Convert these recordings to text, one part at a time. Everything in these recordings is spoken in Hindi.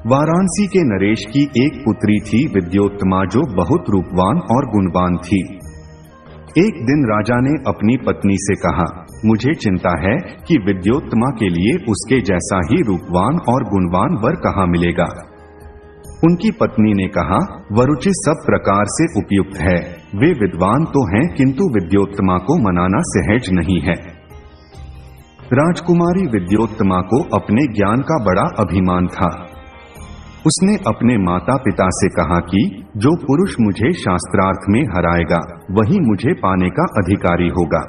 वाराणसी के नरेश की एक पुत्री थी विद्योत्तमा, जो बहुत रूपवान और गुणवान थी। एक दिन राजा ने अपनी पत्नी से कहा, मुझे चिंता है कि विद्योत्तमा के लिए उसके जैसा ही रूपवान और गुणवान वर कहाँ मिलेगा। उनकी पत्नी ने कहा, वरुचि सब प्रकार से उपयुक्त है, वे विद्वान तो हैं किंतु विद्योत्तमा को मनाना सहज नहीं है। राजकुमारी विद्योत्तमा को अपने ज्ञान का बड़ा अभिमान था। उसने अपने माता पिता से कहा कि जो पुरुष मुझे शास्त्रार्थ में हराएगा वही मुझे पाने का अधिकारी होगा।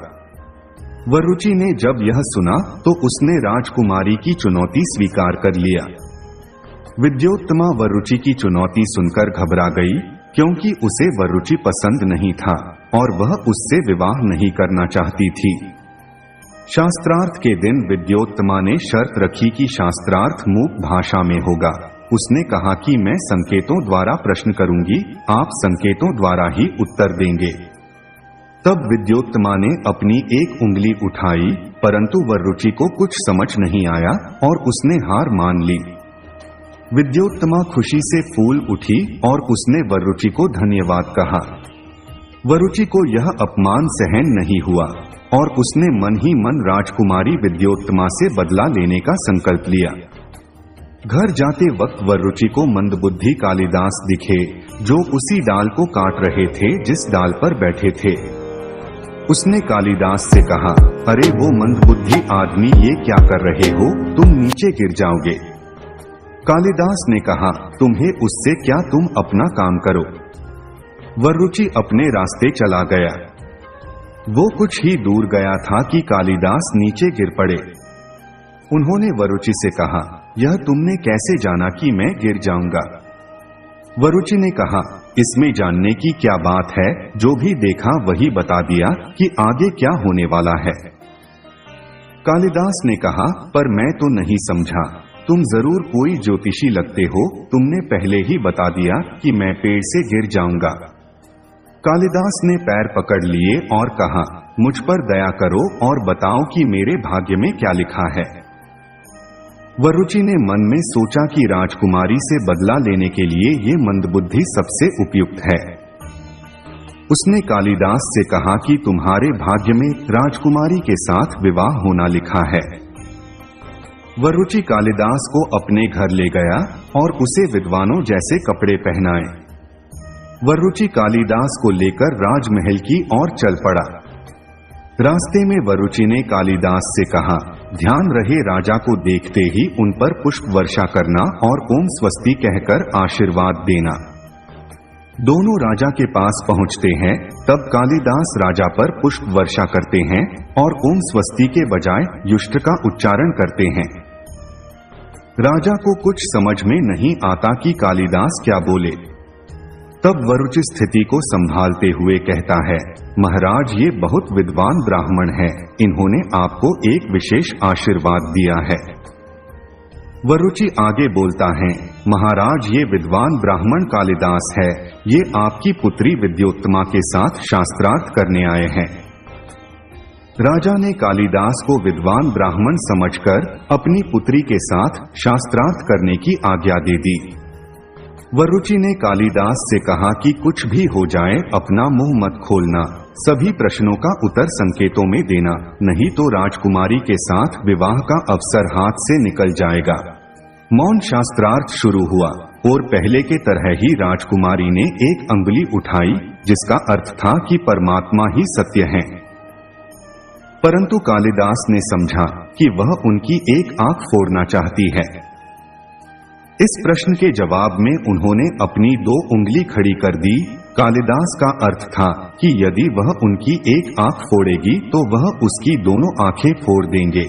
वरुचि ने जब यह सुना तो उसने राजकुमारी की चुनौती स्वीकार कर लिया। विद्योत्तमा वरुचि की चुनौती सुनकर घबरा गई, क्योंकि उसे वरुचि पसंद नहीं था और वह उससे विवाह नहीं करना चाहती थी। शास्त्रार्थ के दिन विद्योत्तमा ने शर्त रखी कि शास्त्रार्थ मूक भाषा में होगा। उसने कहा कि मैं संकेतों द्वारा प्रश्न करूंगी, आप संकेतों द्वारा ही उत्तर देंगे। तब विद्योत्तमा ने अपनी एक उंगली उठाई, परंतु वरुचि को कुछ समझ नहीं आया और उसने हार मान ली। विद्योत्तमा खुशी से फूल उठी और उसने वरुचि को धन्यवाद कहा। वरुचि को यह अपमान सहन नहीं हुआ और उसने मन ही मन राजकुमारी विद्योत्तमा से बदला लेने का संकल्प लिया। घर जाते वक्त वरुचि को मंदबुद्धि कालिदास दिखे, जो उसी डाल को काट रहे थे जिस डाल पर बैठे थे। उसने कालिदास से कहा, अरे वो मंदबुद्धि आदमी, ये क्या कर रहे हो, तुम नीचे गिर जाओगे। कालिदास ने कहा, तुम्हें उससे क्या, तुम अपना काम करो। वरुचि अपने रास्ते चला गया। वो कुछ ही दूर गया था कि कालिदास नीचे गिर पड़े। उन्होंने वरुचि से कहा, यह तुमने कैसे जाना कि मैं गिर जाऊंगा? वरुचि ने कहा, इसमें जानने की क्या बात है, जो भी देखा वही बता दिया कि आगे क्या होने वाला है। कालिदास ने कहा, पर मैं तो नहीं समझा, तुम जरूर कोई ज्योतिषी लगते हो, तुमने पहले ही बता दिया कि मैं पेड़ से गिर जाऊंगा। कालिदास ने पैर पकड़ लिए और कहा, मुझ पर दया करो और बताओ कि मेरे भाग्य में क्या लिखा है। वरुचि ने मन में सोचा कि राजकुमारी से बदला लेने के लिए ये मंदबुद्धि सबसे उपयुक्त है। उसने कालिदास से कहा कि तुम्हारे भाग्य में राजकुमारी के साथ विवाह होना लिखा है। वरुचि कालिदास को अपने घर ले गया और उसे विद्वानों जैसे कपड़े पहनाए। वरुचि कालिदास को लेकर राजमहल की ओर चल पड़ा। रास्ते में वरुचि ने कालिदास से कहा, ध्यान रहे राजा को देखते ही उन पर पुष्प वर्षा करना और ओम स्वस्ति कहकर आशीर्वाद देना। दोनों राजा के पास पहुंचते हैं, तब कालिदास राजा पर पुष्प वर्षा करते हैं और ओम स्वस्ति के बजाय युष्ट का उच्चारण करते हैं। राजा को कुछ समझ में नहीं आता कि कालिदास क्या बोले। तब वरुचि स्थिति को संभालते हुए कहता है, महाराज, ये बहुत विद्वान ब्राह्मण है, इन्होंने आपको एक विशेष आशीर्वाद दिया है। वरुचि आगे बोलता है, महाराज, ये विद्वान ब्राह्मण कालिदास है, ये आपकी पुत्री विद्योत्तमा के साथ शास्त्रार्थ करने आए हैं। राजा ने कालिदास को विद्वान ब्राह्मण समझकर अपनी पुत्री के साथ शास्त्रार्थ करने की आज्ञा दे दी। वरुचि ने कालिदास से कहा कि कुछ भी हो जाए अपना मुंह मत खोलना, सभी प्रश्नों का उत्तर संकेतों में देना, नहीं तो राजकुमारी के साथ विवाह का अवसर हाथ से निकल जाएगा। मौन शास्त्रार्थ शुरू हुआ और पहले के तरह ही राजकुमारी ने एक अंगुली उठाई, जिसका अर्थ था कि परमात्मा ही सत्य है। परंतु कालिदास ने समझा कि वह उनकी एक आंख फोड़ना चाहती है। इस प्रश्न के जवाब में उन्होंने अपनी 2 उंगली खड़ी कर दी। कालिदास का अर्थ था कि यदि वह उनकी एक आंख फोड़ेगी तो वह उसकी दोनों आंखें फोड़ देंगे।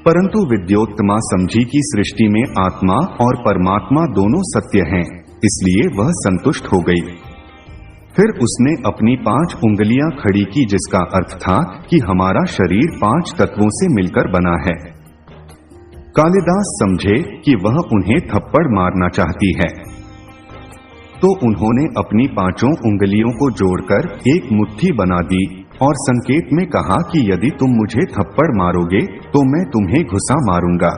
परंतु विद्योत्तमा समझी कि सृष्टि में आत्मा और परमात्मा दोनों सत्य हैं, इसलिए वह संतुष्ट हो गई। फिर उसने अपनी 5 उंगलियां खड़ी की, जिसका अर्थ था कि हमारा शरीर 5 तत्वों से मिलकर बना है। कालिदास समझे कि वह उन्हें थप्पड़ मारना चाहती है, तो उन्होंने अपनी 5 उंगलियों को जोड़कर एक मुट्ठी बना दी और संकेत में कहा कि यदि तुम मुझे थप्पड़ मारोगे तो मैं तुम्हें घुसा मारूंगा।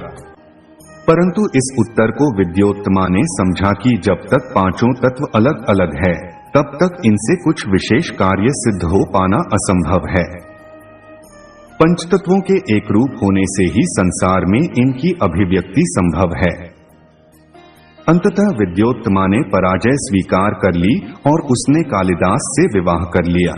परंतु इस उत्तर को विद्योत्तमा ने समझा कि जब तक पांचों तत्व अलग अलग है तब तक इनसे कुछ विशेष कार्य सिद्ध हो पाना असंभव है। पंचतत्वों के एक रूप होने से ही संसार में इनकी अभिव्यक्ति संभव है। अंततः विद्योत्तमा ने पराजय स्वीकार कर ली और उसने कालिदास से विवाह कर लिया।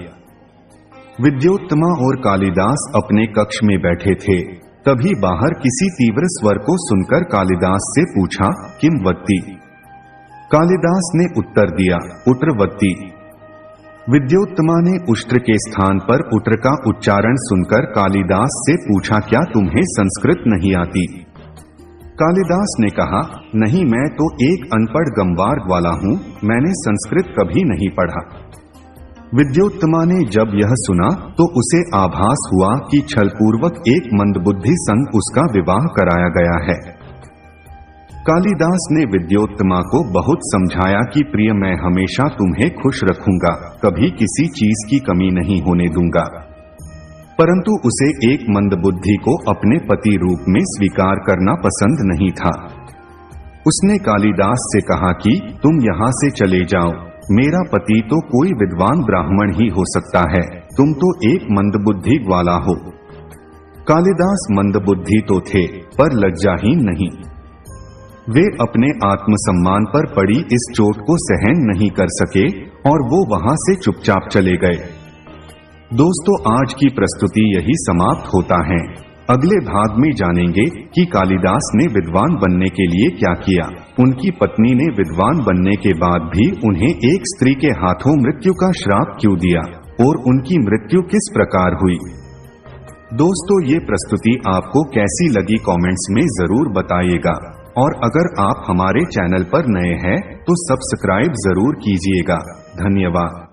विद्योत्तमा और कालिदास अपने कक्ष में बैठे थे, तभी बाहर किसी तीव्र स्वर को सुनकर कालिदास से पूछा, किम वत्ति? कालिदास ने उत्तर दिया, उट्रवत्ति। विद्योत्तमा ने उष्ट्र के स्थान पर उट्र का उच्चारण सुनकर कालिदास से पूछा, क्या तुम्हें संस्कृत नहीं आती? कालिदास ने कहा, नहीं, मैं तो एक अनपढ़ गंवार वाला हूँ, मैंने संस्कृत कभी नहीं पढ़ा। विद्योत्तमा ने जब यह सुना तो उसे आभास हुआ कि छलपूर्वक एक मंदबुद्धि संग उसका विवाह कराया गया है। कालिदास ने विद्योत्तमा को बहुत समझाया कि प्रिय, मैं हमेशा तुम्हें खुश रखूंगा, कभी किसी चीज की कमी नहीं होने दूंगा। परंतु उसे एक मंदबुद्धि को अपने पति रूप में स्वीकार करना पसंद नहीं था। उसने कालिदास से कहा कि तुम यहाँ से चले जाओ, मेरा पति तो कोई विद्वान ब्राह्मण ही हो सकता है, तुम तो एक मंदबुद्धि वाला हो। कालिदास मंदबुद्धि तो थे पर लज्जाहीन नहीं। वे अपने आत्मसम्मान पर पड़ी इस चोट को सहन नहीं कर सके और वो वहां से चुपचाप चले गए। दोस्तों, आज की प्रस्तुति यही समाप्त होता है। अगले भाग में जानेंगे कि कालिदास ने विद्वान बनने के लिए क्या किया। उनकी पत्नी ने विद्वान बनने के बाद भी उन्हें एक स्त्री के हाथों मृत्यु का श्राप क्यों दिया और उनकी मृत्यु किस प्रकार हुई। दोस्तों, ये प्रस्तुति आपको कैसी लगी कमेंट्स में जरूर बताइएगा और अगर आप हमारे चैनल पर नए हैं तो सब्सक्राइब जरूर कीजिएगा। धन्यवाद।